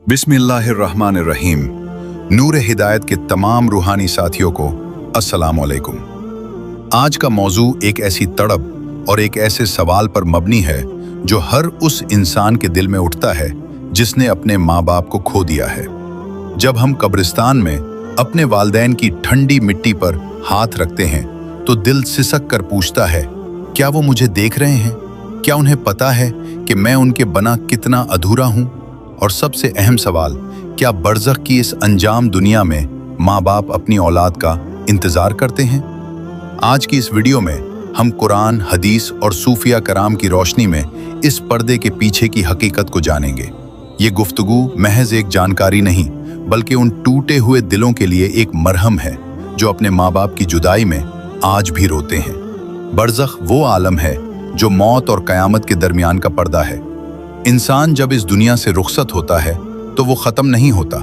बिस्मिल्लाहिर्रहमानिर्रहीम। नूर हिदायत के तमाम रूहानी साथियों को अस्सलाम वालेकुम। आज का मौजू एक ऐसी तड़प और एक ऐसे सवाल पर मबनी है जो हर उस इंसान के दिल में उठता है जिसने अपने माँ बाप को खो दिया है। जब हम कब्रिस्तान में अपने वालिदैन की ठंडी मिट्टी पर हाथ रखते हैं तो दिल सिसक कर पूछता है, क्या वो मुझे देख रहे हैं? क्या उन्हें पता है कि मैं उनके बना कितना अधूरा हूँ? और सबसे अहम सवाल, क्या बरज़ख की इस अंजाम दुनिया में माँ बाप अपनी औलाद का इंतज़ार करते हैं? आज की इस वीडियो में हम कुरान, हदीस और सूफिया कराम की रोशनी में इस पर्दे के पीछे की हकीकत को जानेंगे। ये गुफ्तगू महज एक जानकारी नहीं बल्कि उन टूटे हुए दिलों के लिए एक मरहम है जो अपने माँ बाप की जुदाई में आज भी रोते हैं। बरज़ख वो आलम है जो मौत और क़यामत के दरमियान का पर्दा है। इंसान जब इस दुनिया से रुखसत होता है तो वो ख़त्म नहीं होता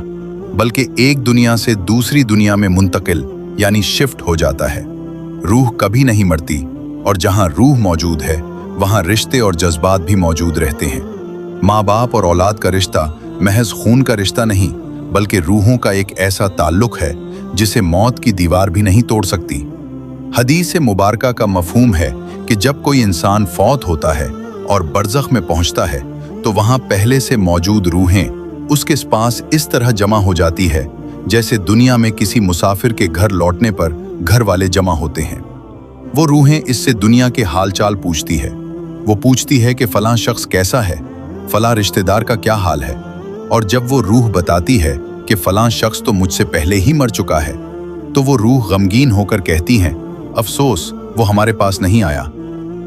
बल्कि एक दुनिया से दूसरी दुनिया में मुंतकिल यानी शिफ्ट हो जाता है। रूह कभी नहीं मरती और जहाँ रूह मौजूद है वहाँ रिश्ते और जज्बात भी मौजूद रहते हैं। माँ बाप और औलाद का रिश्ता महज खून का रिश्ता नहीं बल्कि रूहों का एक ऐसा ताल्लुक है जिसे मौत की दीवार भी नहीं तोड़ सकती। हदीस मुबारका का मफहूम है कि जब कोई इंसान फौत होता है और बरज़ख में पहुँचता है तो वहाँ पहले से मौजूद रूहें उसके पास इस तरह जमा हो जाती है जैसे दुनिया में किसी मुसाफिर के घर लौटने पर घर वाले जमा होते हैं। वो रूहें इससे दुनिया के हालचाल पूछती है। वो पूछती है कि फलां शख्स कैसा है, फलां रिश्तेदार का क्या हाल है। और जब वो रूह बताती है कि फलां शख्स तो मुझसे पहले ही मर चुका है तो वो रूह गमगीन होकर कहती हैं, अफसोस वो हमारे पास नहीं आया,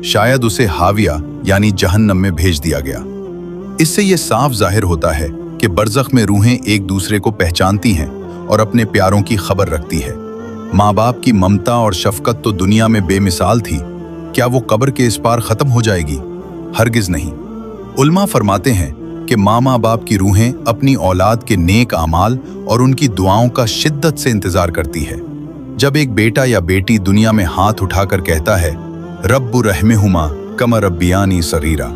शायद उसे हाविया यानी जहन्नम में भेज दिया गया। इससे ये साफ जाहिर होता है कि बरज़ख में रूहें एक दूसरे को पहचानती हैं और अपने प्यारों की खबर रखती है। माँ बाप की ममता और शफकत तो दुनिया में बेमिसाल थी, क्या वो कब्र के इस पार ख़त्म हो जाएगी? हरगिज़ नहीं। उल्मा फरमाते हैं कि माँ बाप की रूहें अपनी औलाद के नेक आमाल और उनकी दुआओं का शिद्दत से इंतज़ार करती है। जब एक बेटा या बेटी दुनिया में हाथ उठाकर कहता है, रब्बु रहमेहुमा कमा रब्बियानी सगीरा,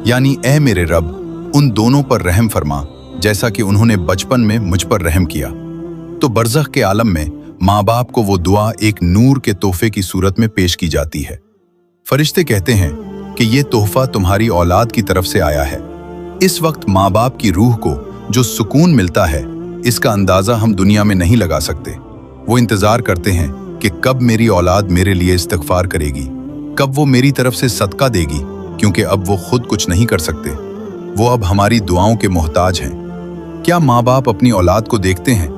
यानी ऐ मेरे रब उन दोनों पर रहम फरमा जैसा कि उन्होंने बचपन में मुझ पर रहम किया, तो बरज़ख के आलम में माँ बाप को वो दुआ एक नूर के तोहफे की सूरत में पेश की जाती है। फरिश्ते कहते हैं कि ये तोहफा तुम्हारी औलाद की तरफ से आया है। इस वक्त माँ बाप की रूह को जो सुकून मिलता है इसका अंदाज़ा हम दुनिया में नहीं लगा सकते। वो इंतज़ार करते हैं कि कब मेरी औलाद मेरे लिए इस्तिग़फ़ार करेगी, कब वो मेरी तरफ से सदका देगी, क्योंकि अब वो खुद कुछ नहीं कर सकते, वो अब हमारी दुआओं के मोहताज हैं। क्या माँ बाप अपनी औलाद को देखते हैं?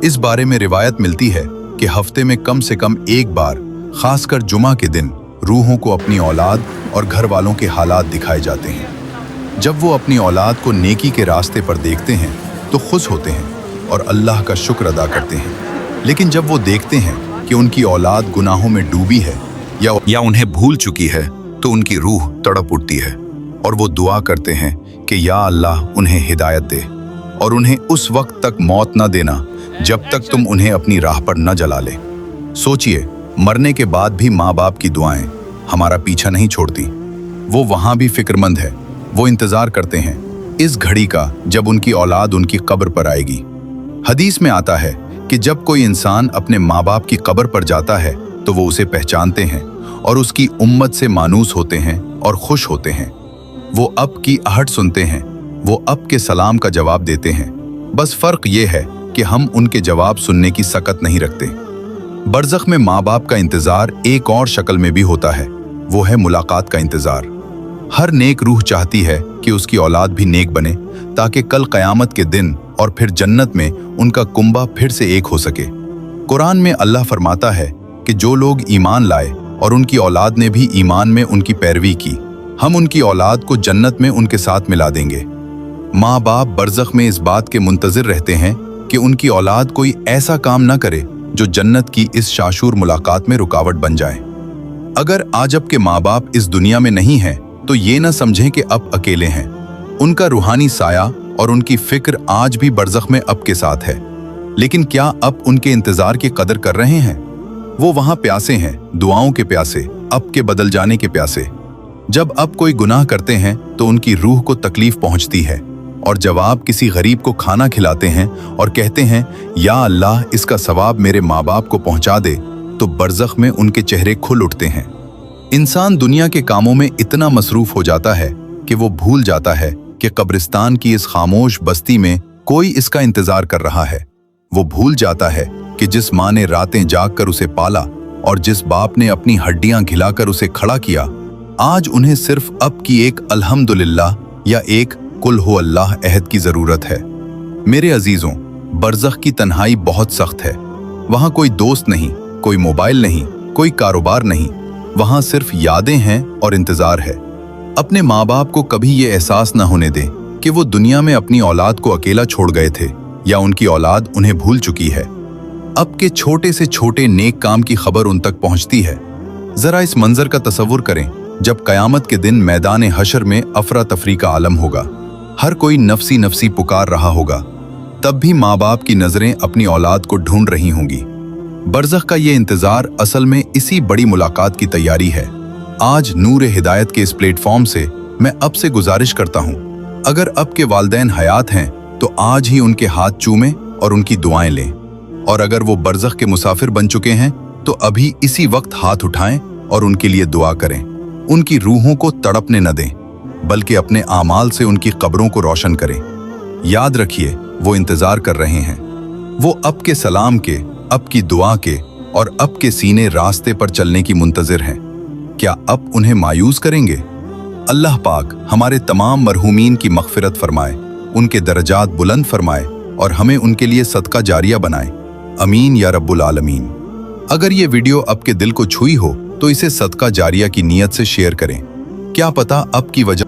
इस बारे में रिवायत मिलती है कि हफ्ते में कम से कम एक बार, खासकर जुमा के दिन, रूहों को अपनी औलाद और घर वालों के हालात दिखाए जाते हैं। जब वो अपनी औलाद को नेकी के रास्ते पर देखते हैं तो खुश होते हैं और अल्लाह का शुक्र अदा करते हैं। लेकिन जब वो देखते हैं कि उनकी औलाद गुनाहों में डूबी है या उन्हें भूल चुकी है तो उनकी रूह तड़प उठती है और वो दुआ करते हैं कि या अल्लाह उन्हें हिदायत दे और उन्हें उस वक्त तक मौत न देना जब तक तुम उन्हें अपनी राह पर न जला ले। सोचिए, मरने के बाद भी माँ बाप की दुआएं हमारा पीछा नहीं छोड़ती। वो वहाँ भी फिक्रमंद है। वो इंतज़ार करते हैं इस घड़ी का जब उनकी औलाद उनकी कब्र पर आएगी। हदीस में आता है कि जब कोई इंसान अपने माँ बाप की कब्र पर जाता है तो वो उसे पहचानते हैं और उसकी उम्मत से मानूस होते हैं और खुश होते हैं। वो अब की आहट सुनते हैं, वो अब के सलाम का जवाब देते हैं। बस फ़र्क ये है कि हम उनके जवाब सुनने की सकत नहीं रखते। बरज़ख में माँ बाप का इंतज़ार एक और शक्ल में भी होता है, वो है मुलाकात का इंतज़ार। हर नेक रूह चाहती है कि उसकी औलाद भी नेक बने ताकि कल क़यामत के दिन और फिर जन्नत में उनका कुंबा फिर से एक हो सके। कुरान में अल्लाह फरमाता है कि जो लोग ईमान लाए और उनकी औलाद ने भी ईमान में उनकी पैरवी की, हम उनकी औलाद को जन्नत में उनके साथ मिला देंगे। माँ बाप बरज़ख में इस बात के मुंतज़िर रहते हैं कि उनकी औलाद कोई ऐसा काम न करे जो जन्नत की इस शाशूर मुलाकात में रुकावट बन जाए। अगर आज अब के माँ बाप इस दुनिया में नहीं हैं तो ये न समझें कि अब अकेले हैं। उनका रूहानी साया और उनकी फिक्र आज भी बरज़ख में अब के साथ है। लेकिन क्या अब उनके इंतज़ार की कदर कर रहे हैं? वो वहाँ प्यासे हैं, दुआओं के प्यासे, अब के बदल जाने के प्यासे। जब अब कोई गुनाह करते हैं तो उनकी रूह को तकलीफ पहुंचती है और जब आप किसी गरीब को खाना खिलाते हैं और कहते हैं या अल्लाह इसका सवाब मेरे माँ बाप को पहुंचा दे, तो बरज़ख में उनके चेहरे खुल उठते हैं। इंसान दुनिया के कामों में इतना मसरूफ हो जाता है कि वो भूल जाता है कि कब्रिस्तान की इस खामोश बस्ती में कोई इसका इंतजार कर रहा है। वो भूल जाता है कि जिस माँ ने रातें जागकर उसे पाला और जिस बाप ने अपनी हड्डियां खिलाकर उसे खड़ा किया, आज उन्हें सिर्फ अब की एक अल्हम्दुलिल्लाह या एक कुल हु अल्लाह अहद की जरूरत है। मेरे अजीजों, बरज़ख की तन्हाई बहुत सख्त है। वहां कोई दोस्त नहीं, कोई मोबाइल नहीं, कोई कारोबार नहीं, वहां सिर्फ यादें हैं और इंतजार है। अपने माँ बाप को कभी ये एहसास न होने दें कि वो दुनिया में अपनी औलाद को अकेला छोड़ गए थे या उनकी औलाद उन्हें भूल चुकी है। अब के छोटे से छोटे नेक काम की खबर उन तक पहुंचती है। जरा इस मंजर का तसव्वुर करें जब कयामत के दिन मैदान हशर में अफरा तफरी का आलम होगा, हर कोई नफसी नफसी पुकार रहा होगा, तब भी माँ बाप की नजरें अपनी औलाद को ढूंढ रही होंगी। बरज़ख का ये इंतजार असल में इसी बड़ी मुलाकात की तैयारी है। आज नूर हिदायत के इस प्लेटफॉर्म से मैं अब से गुजारिश करता हूँ, अगर अब के वालिदैन हयात हैं तो आज ही उनके हाथ चूमें और उनकी दुआएं लें, और अगर वो बरज़ख के मुसाफिर बन चुके हैं तो अभी इसी वक्त हाथ उठाएं और उनके लिए दुआ करें। उनकी रूहों को तड़पने न दें, बल्कि अपने आमाल से उनकी कब्रों को रोशन करें। याद रखिए, वो इंतजार कर रहे हैं। वो अब के सलाम के, अब की दुआ के और अब के सीने रास्ते पर चलने की मुंतजिर हैं। क्या अब उन्हें मायूस करेंगे? अल्लाह पाक हमारे तमाम मरहूमीन की मग़फ़िरत फरमाए, उनके दर्जात बुलंद फरमाए और हमें उनके लिए सदका जारिया बनाए। अमीन या रब्बुल आलमीन। अगर ये वीडियो आपके दिल को छुई हो तो इसे सदका जारिया की नीयत से शेयर करें। क्या पता अब की वजह